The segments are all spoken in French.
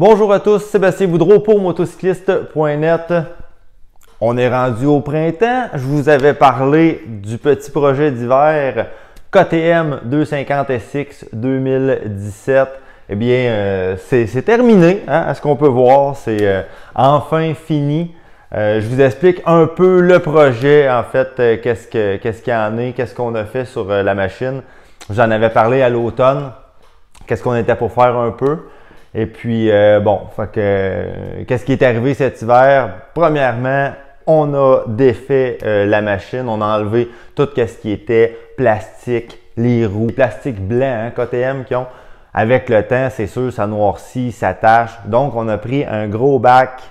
Bonjour à tous, Sébastien Boudreau pour motocycliste.net. On est rendu au printemps. Je vous avais parlé du petit projet d'hiver KTM 250 SX 2017. Eh bien, c'est terminé, hein, à ce qu'on peut voir. C'est enfin fini. Je vous explique un peu le projet, en fait, qu'est-ce qu'il y en est, qu'est-ce qu'on a fait sur la machine. J'en avais parlé à l'automne, qu'est-ce qu'on était pour faire un peu. Et puis, qu'est-ce qui est arrivé cet hiver? Premièrement, on a défait la machine, on a enlevé tout ce qui était plastique, les roues, plastique blanc, hein, KTM qui ont. Avec le temps, c'est sûr, ça noircit, ça tache. Donc, on a pris un gros bac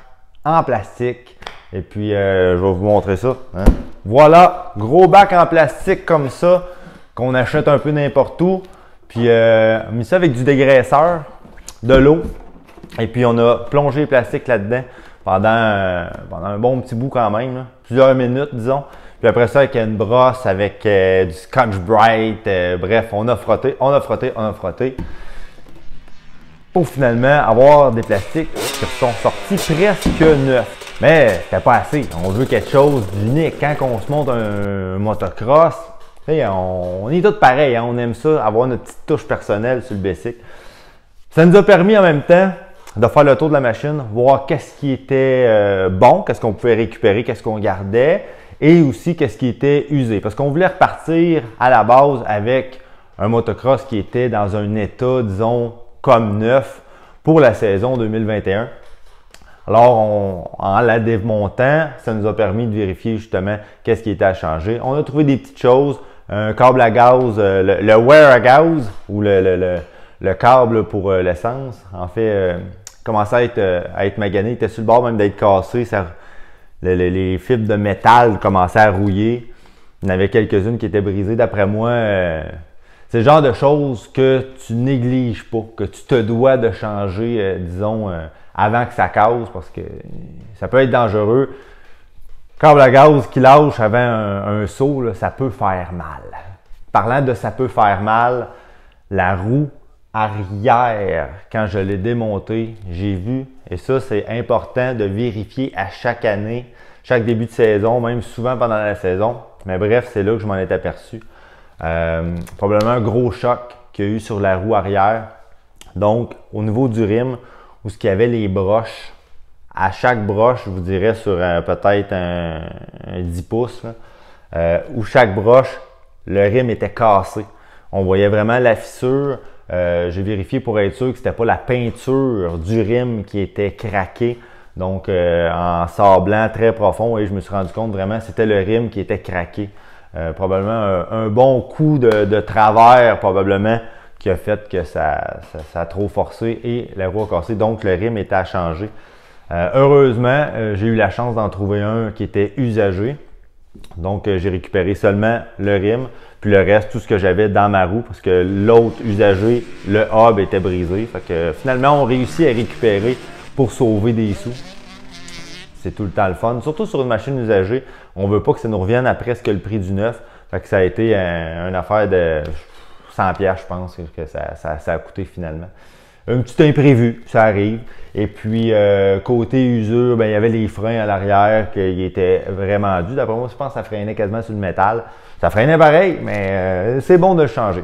en plastique. Et puis, je vais vous montrer ça. Hein. Voilà, gros bac en plastique comme ça, qu'on achète un peu n'importe où. Puis, mis ça avec du dégraisseur, de l'eau. Et puis, on a plongé le plastique là-dedans pendant un bon petit bout quand même, là, plusieurs minutes, disons. Puis après ça, avec une brosse, avec du Scotch-Brite, bref, on a frotté, on a frotté, on a frotté. Pour finalement avoir des plastiques qui sont sortis presque neufs. Mais c'était pas assez. On veut quelque chose d'unique. Quand on se monte un motocross, on est tous pareils. Hein? On aime ça, avoir notre petite touche personnelle sur le bicycle. Ça nous a permis en même temps de faire le tour de la machine, voir qu'est-ce qui était bon, qu'est-ce qu'on pouvait récupérer, qu'est-ce qu'on gardait et aussi qu'est-ce qui était usé. Parce qu'on voulait repartir à la base avec un motocross qui était dans un état, disons, comme neuf pour la saison 2021. Alors, en la démontant, ça nous a permis de vérifier justement qu'est-ce qui était à changer. On a trouvé des petites choses, un câble à gaz, le wear à gaz ou le câble pour l'essence. En fait, commençait à être magané, il était sur le bord même d'être cassé. Les fibres de métal commençaient à rouiller. Il y en avait quelques-unes qui étaient brisées. D'après moi, c'est le genre de choses que tu négliges pas, que tu te dois de changer, disons, avant que ça casse, parce que ça peut être dangereux. Câble à gaz qui lâche avant un saut, là, ça peut faire mal. Parlant de ça peut faire mal, la roue arrière, quand je l'ai démonté, j'ai vu, et ça c'est important de vérifier à chaque année, chaque début de saison, même souvent pendant la saison, mais bref, c'est là que je m'en étais aperçu. Probablement un gros choc qu'il y a eu sur la roue arrière. Donc, au niveau du rim, où il y avait les broches, à chaque broche, je vous dirais sur peut-être un 10 pouces, là, où chaque broche, le rim était cassé. On voyait vraiment la fissure. J'ai vérifié pour être sûr que c'était pas la peinture du rim qui était craquée. Donc, en sablant très profond, et je me suis rendu compte vraiment que c'était le rim qui était craqué. Probablement un bon coup de travers, probablement, qui a fait que ça a trop forcé et la roue a cassé. Donc, le rim était à changer. Heureusement, j'ai eu la chance d'en trouver un qui était usagé. Donc, j'ai récupéré seulement le rim, puis le reste, tout ce que j'avais dans ma roue, parce que l'autre usagé, le hub était brisé. Fait que finalement, on réussit à récupérer pour sauver des sous. C'est tout le temps le fun. Surtout sur une machine usagée, on ne veut pas que ça nous revienne à presque le prix du neuf. Fait que ça a été une affaire de 100$, je pense, que ça a coûté finalement. Un petit imprévu, ça arrive. Et puis, côté usure, ben, il y avait les freins à l'arrière qui étaient vraiment durs. D'après moi, je pense que ça freinait quasiment sur le métal. Ça freinait pareil, mais c'est bon de le changer.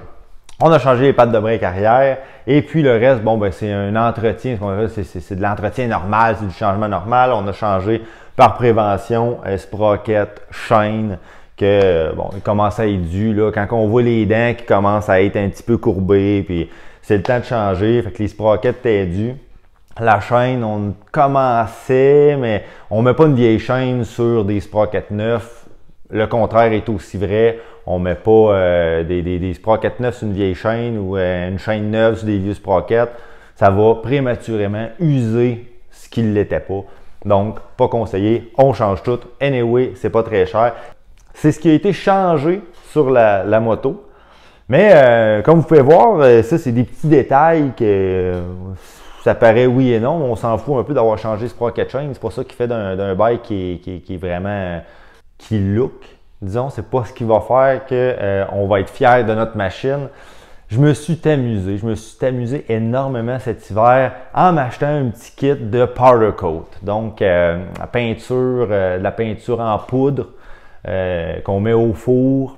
On a changé les pattes de break arrière. Et puis, le reste, bon, ben, c'est un entretien. C'est de l'entretien normal, c'est du changement normal. On a changé par prévention, sprocket, chaîne, que, bon, il commence à être dû, là. Quand on voit les dents qui commencent à être un petit peu courbées, puis c'est le temps de changer. Fait que les sprockets étaient dus. La chaîne, on commençait, mais on ne met pas une vieille chaîne sur des sprockets neufs. Le contraire est aussi vrai. On ne met pas des sprockets neufs sur une vieille chaîne ou une chaîne neuve sur des vieux sprockets. Ça va prématurément user ce qui ne l'était pas. Donc, pas conseillé. On change tout. Anyway, c'est pas très cher. C'est ce qui a été changé sur la moto. Mais comme vous pouvez voir, ça c'est des petits détails que ça paraît oui et non. On s'en fout un peu d'avoir changé sprocket chain. C'est pas ça qui fait d'un bike qui est vraiment qui look. Disons, c'est pas ce qui va faire qu'on va être fier de notre machine. je me suis amusé. Je me suis amusé énormément cet hiver en m'achetant un petit kit de powder coat. Donc, de la peinture en poudre qu'on met au four.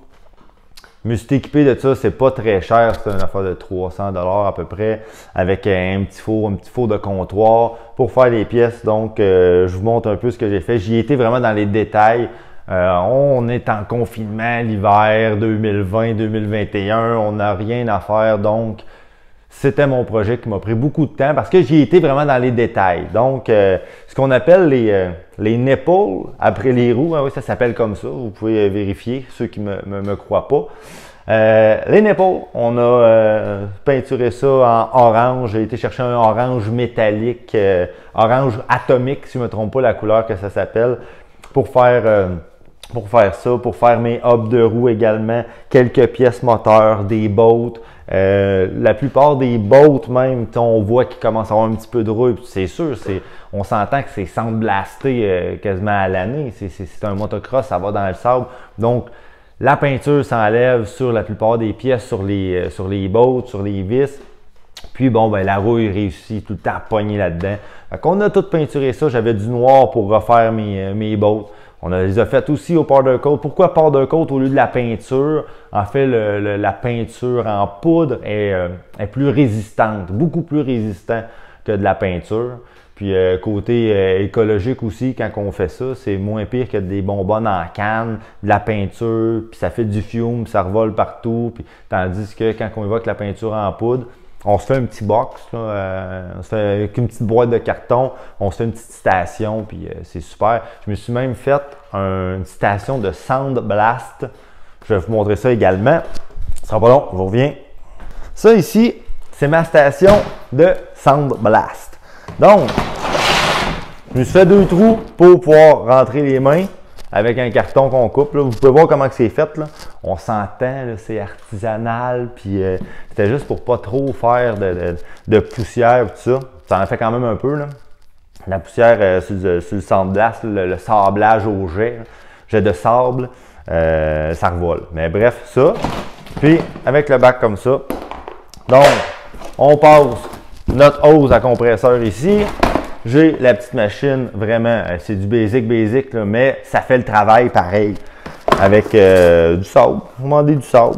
Je me suis équipé de ça, c'est pas très cher, c'est une affaire de 300 $ à peu près, avec un petit four de comptoir pour faire les pièces. Donc, je vous montre un peu ce que j'ai fait. J'y étais vraiment dans les détails. On est en confinement l'hiver 2020-2021, on n'a rien à faire, donc c'était mon projet qui m'a pris beaucoup de temps parce que j'y étais vraiment dans les détails. Donc, ce qu'on appelle les nipples après les roues, hein, oui, ça s'appelle comme ça, vous pouvez vérifier, ceux qui me croient pas. Les nipples, on a peinturé ça en orange. J'ai été chercher un orange métallique, orange atomique, si je ne me trompe pas la couleur que ça s'appelle, pour faire ça, pour faire mes hubs de roues également, quelques pièces moteurs, des bottes. La plupart des bottes même, on voit qu'ils commencent à avoir un petit peu de rouille. C'est sûr, on s'entend que c'est sandblasté quasiment à l'année. C'est un motocross, ça va dans le sable. Donc, la peinture s'enlève sur la plupart des pièces, sur les bottes, sur les vis. Puis bon, ben la rouille réussit tout le temps à pogner là-dedans. Fait qu'on a tout peinturé ça. J'avais du noir pour refaire mes bottes. On les a faites aussi au powder coat. Pourquoi powder coat au lieu de la peinture? En fait, la peinture en poudre est plus résistante, beaucoup plus résistant que de la peinture. Puis côté écologique aussi, quand on fait ça, c'est moins pire que des bonbonnes en canne, de la peinture, puis ça fait du fume, ça revole partout. Puis, tandis que quand on évoque la peinture en poudre, on se fait un petit box, on se fait avec une petite boîte de carton, on se fait une petite station, puis c'est super. Je me suis même fait une station de Sound Blast. Je vais vous montrer ça également. Ça sera pas long, je vous reviens. Ça ici, c'est ma station de Sound Blast. Donc, je me suis fait 2 trous pour pouvoir rentrer les mains avec un carton qu'on coupe. Là. Vous pouvez voir comment c'est fait. Là. On s'entend, c'est artisanal. Puis c'était juste pour pas trop faire de poussière tout ça. Ça en fait quand même un peu. Là. La poussière sur le Sound Blast, le sablage au jet de sable, ça revole. Mais bref, ça. Puis avec le bac comme ça. Donc, on passe notre hose à compresseur ici. J'ai la petite machine, vraiment, c'est du basic, là, mais ça fait le travail pareil. Avec du sable, vous demandez du sable.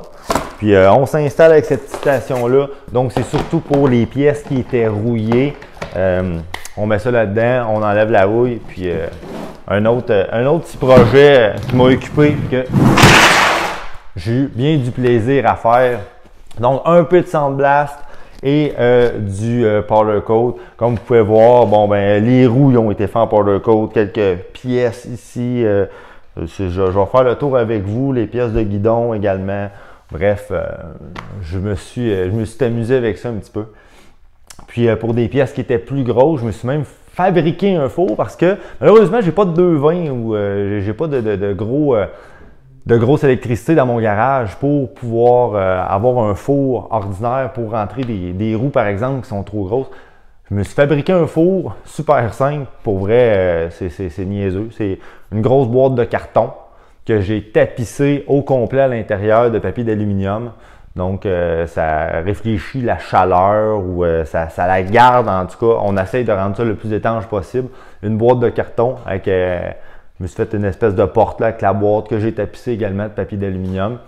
Puis on s'installe avec cette petite station-là. Donc c'est surtout pour les pièces qui étaient rouillées. On met ça là-dedans, on enlève la rouille. Puis un autre petit projet qui m'a occupé, que j'ai eu bien du plaisir à faire. Donc un peu de Sandblast et du powder coat. Comme vous pouvez voir, bon ben les roues ils ont été faits en powder coat, quelques pièces ici. Je vais faire le tour avec vous, les pièces de guidon également. Bref, je me suis amusé avec ça un petit peu. Puis pour des pièces qui étaient plus grosses, je me suis même fabriqué un four parce que malheureusement, j'ai pas de 220 ou j'ai pas de grosse électricité dans mon garage pour pouvoir avoir un four ordinaire pour rentrer des roues, par exemple, qui sont trop grosses. Je me suis fabriqué un four super simple. Pour vrai, c'est niaiseux. C'est une grosse boîte de carton que j'ai tapissée au complet à l'intérieur de papier d'aluminium. Donc, ça réfléchit la chaleur ou ça la garde. En tout cas, on essaye de rendre ça le plus étanche possible. Une boîte de carton avec... je me suis fait une espèce de porte là avec la boîte que j'ai tapissée également de papier d'aluminium.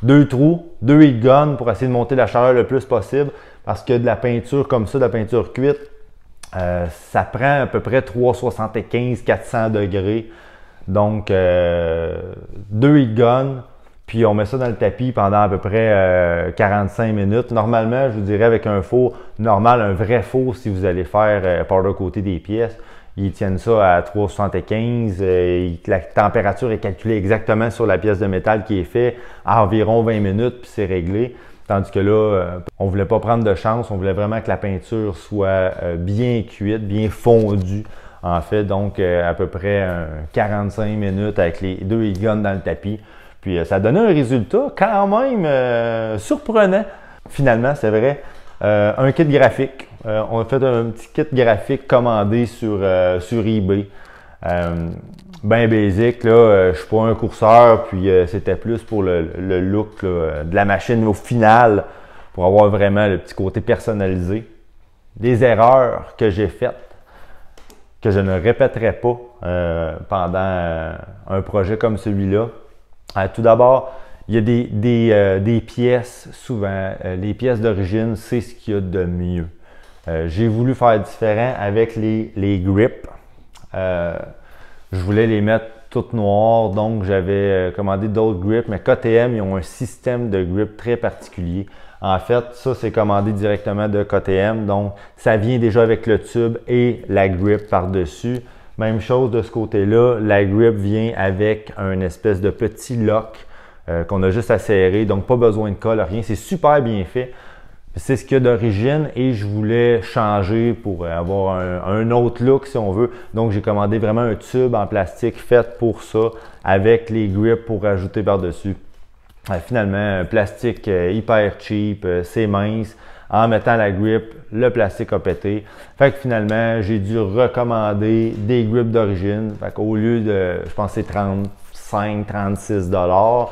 2 trous, 2 heat guns pour essayer de monter la chaleur le plus possible. Parce que de la peinture comme ça, de la peinture cuite, ça prend à peu près 375-400 degrés. Donc, 2 heat guns. Puis on met ça dans le tapis pendant à peu près 45 minutes. Normalement, je vous dirais avec un four normal, un vrai four, si vous allez faire powder coater des pièces, ils tiennent ça à 375. La température est calculée exactement sur la pièce de métal qui est faite à environ 20 minutes, puis c'est réglé. Tandis que là, on ne voulait pas prendre de chance, on voulait vraiment que la peinture soit bien cuite, bien fondue. En fait, donc à peu près 45 minutes avec les 2 heat guns dans le tapis. Puis ça donnait un résultat quand même surprenant. Finalement, c'est vrai. Un kit graphique. On a fait un petit kit graphique commandé sur eBay. Ben basic, là, je suis pas un courseur, puis c'était plus pour le look là, de la machine. Au final, pour avoir vraiment le petit côté personnalisé. Des erreurs que j'ai faites, que je ne répéterai pas pendant un projet comme celui-là. Tout d'abord, il y a des pièces, souvent, les pièces d'origine, c'est ce qu'il y a de mieux. J'ai voulu faire différent avec les grips. Je voulais les mettre toutes noires, donc j'avais commandé d'autres grips, mais KTM, ils ont un système de grip très particulier. En fait, ça, c'est commandé directement de KTM, donc ça vient déjà avec le tube et la grip par-dessus. Même chose de ce côté-là, la grip vient avec un espèce de petit lock qu'on a juste à serrer, donc pas besoin de colle, rien. C'est super bien fait. C'est ce qu'il y a d'origine et je voulais changer pour avoir un autre look si on veut. Donc j'ai commandé vraiment un tube en plastique fait pour ça avec les grips pour rajouter par-dessus. Finalement, un plastique hyper cheap, c'est mince. En mettant la grip, le plastique a pété. Fait que finalement, j'ai dû recommander des grips d'origine. Fait qu'au lieu de, je pense que c'est 35-36 $.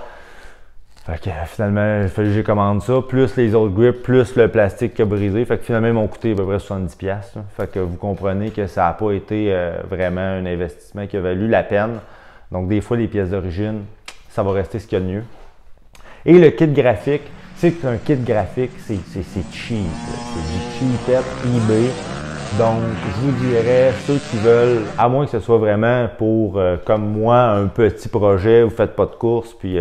Fait que finalement, il fallait que je commande ça, plus les autres grips, plus le plastique qui a brisé. Fait que finalement, ils m'ont coûté à peu près 70$. Fait que vous comprenez que ça n'a pas été vraiment un investissement qui a valu la peine. Donc des fois, les pièces d'origine, ça va rester ce qu'il y a de mieux. Et le kit graphique, c'est qu'un kit graphique, c'est cheap. C'est du cheapette eBay. Donc, je vous dirais, ceux qui veulent, à moins que ce soit vraiment pour, comme moi, un petit projet, vous faites pas de course, puis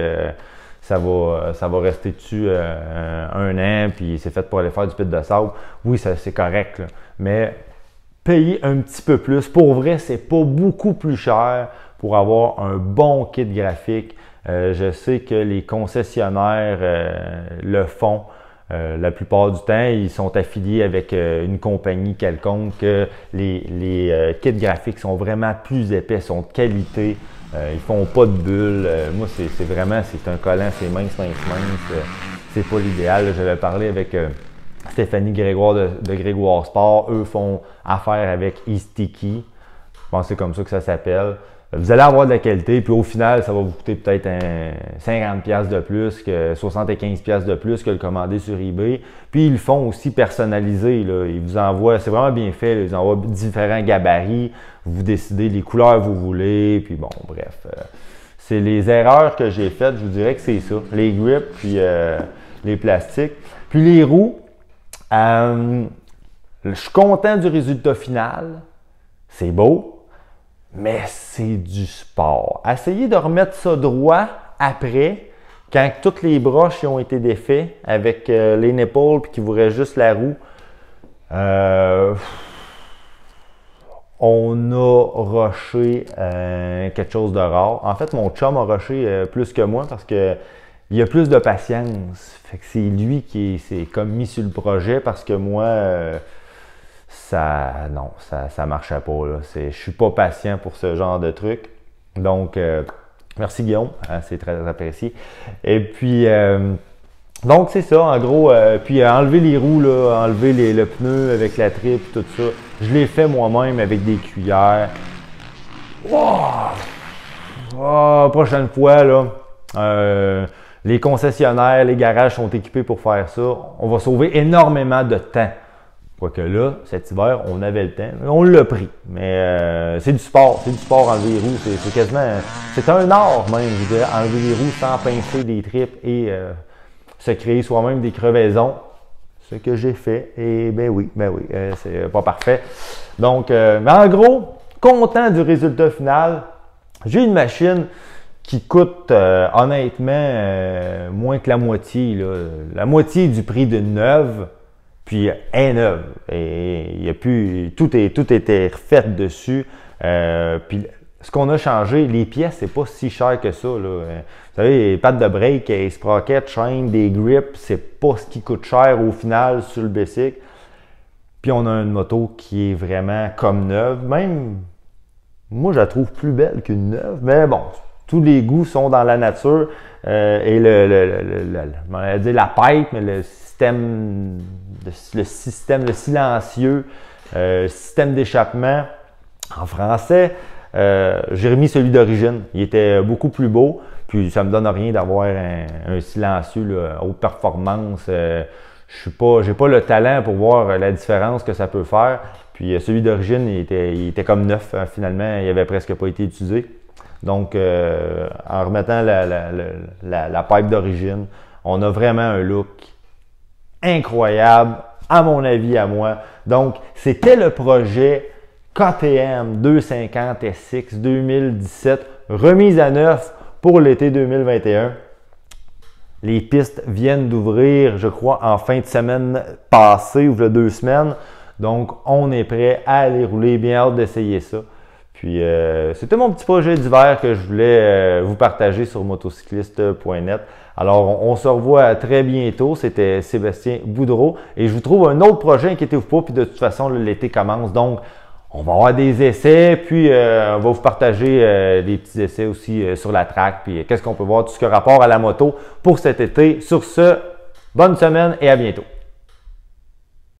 ça va rester dessus un an, puis c'est fait pour aller faire du pit de sable. Oui, c'est correct, là. Mais payer un petit peu plus. Pour vrai, c'est pas beaucoup plus cher pour avoir un bon kit graphique. Je sais que les concessionnaires le font la plupart du temps. Ils sont affiliés avec une compagnie quelconque. Les kits graphiques sont vraiment plus épais, sont de qualité. Ils font pas de bulles. Moi, c'est vraiment, c'est un collant, c'est mince. C'est pas l'idéal. J'avais parlé avec Stéphanie Grégoire de Grégoire Sport. Eux font affaire avec eSticky. Je pense que c'est comme ça que ça s'appelle. Vous allez avoir de la qualité, puis au final, ça va vous coûter peut-être 50$ de plus, que 75$ de plus que le commander sur eBay. Puis ils le font aussi personnalisé, là. Ils vous envoient, c'est vraiment bien fait, là. Ils envoient différents gabarits, vous décidez les couleurs que vous voulez, puis bon, bref. C'est les erreurs que j'ai faites, je vous dirais que c'est ça. Les grips, puis les plastiques. Puis les roues, je suis content du résultat final. C'est beau. Mais c'est du sport. Essayez de remettre ça droit après, quand toutes les broches ont été défaites avec les nipples puis qu'il vous reste juste la roue. On a rushé quelque chose de rare. En fait, mon chum a rushé plus que moi parce que il a plus de patience. Fait que c'est lui qui s'est comme mis sur le projet parce que moi, ça marchait pas. Je suis pas patient pour ce genre de truc. Donc, merci Guillaume, c'est très apprécié. Et puis, donc c'est ça, en gros. Puis enlever les roues, là, enlever le pneu avec la tripe, tout ça. Je l'ai fait moi-même avec des cuillères. Prochaine fois, là, les concessionnaires, les garages sont équipés pour faire ça. On va sauver énormément de temps. Quoique là, cet hiver, on avait le temps. On l'a pris. Mais c'est du sport. C'est du sport, enlever les roues. C'est quasiment... C'est un art même, je dirais, enlever les roues sans pincer des tripes et se créer soi-même des crevaisons. Ce que j'ai fait. Et ben oui, c'est pas parfait. Donc, mais en gros, content du résultat final. J'ai une machine qui coûte honnêtement moins que la moitié. Là. La moitié du prix d'une neuve. Puis elle est neuve. Et il y a plus, tout était refait dessus. Puis ce qu'on a changé, les pièces, c'est pas si cher que ça. Là. Vous savez, les pattes de break, les sprockets, chaînes, des grips, c'est pas ce qui coûte cher au final sur le bicycle. Puis on a une moto qui est vraiment comme neuve. Même, moi, je la trouve plus belle qu'une neuve. Mais bon, tous les goûts sont dans la nature. Et la pipe, mais le silencieux, système d'échappement. En français, j'ai remis celui d'origine. Il était beaucoup plus beau. Puis ça me donne rien d'avoir un silencieux là, haute performance. j'ai pas le talent pour voir la différence que ça peut faire. Puis celui d'origine, il était comme neuf, hein, finalement, il n'avait presque pas été utilisé. Donc, en remettant la pipe d'origine, on a vraiment un look incroyable, à mon avis, à moi. Donc, c'était le projet KTM 250 SX 2017, remise à neuf pour l'été 2021. Les pistes viennent d'ouvrir, je crois, en fin de semaine passée ou il y a 2 semaines. Donc, on est prêt à aller rouler. Bien hâte d'essayer ça. Puis, c'était mon petit projet d'hiver que je voulais vous partager sur motocycliste.net. Alors, on se revoit très bientôt. C'était Sébastien Boudreau. Et je vous trouve un autre projet, inquiétez-vous pas. Puis, de toute façon, l'été commence. Donc, on va avoir des essais. Puis, on va vous partager des petits essais aussi sur la track. Puis, qu'est-ce qu'on peut voir, tout ce qui a rapport à la moto pour cet été. Sur ce, bonne semaine et à bientôt.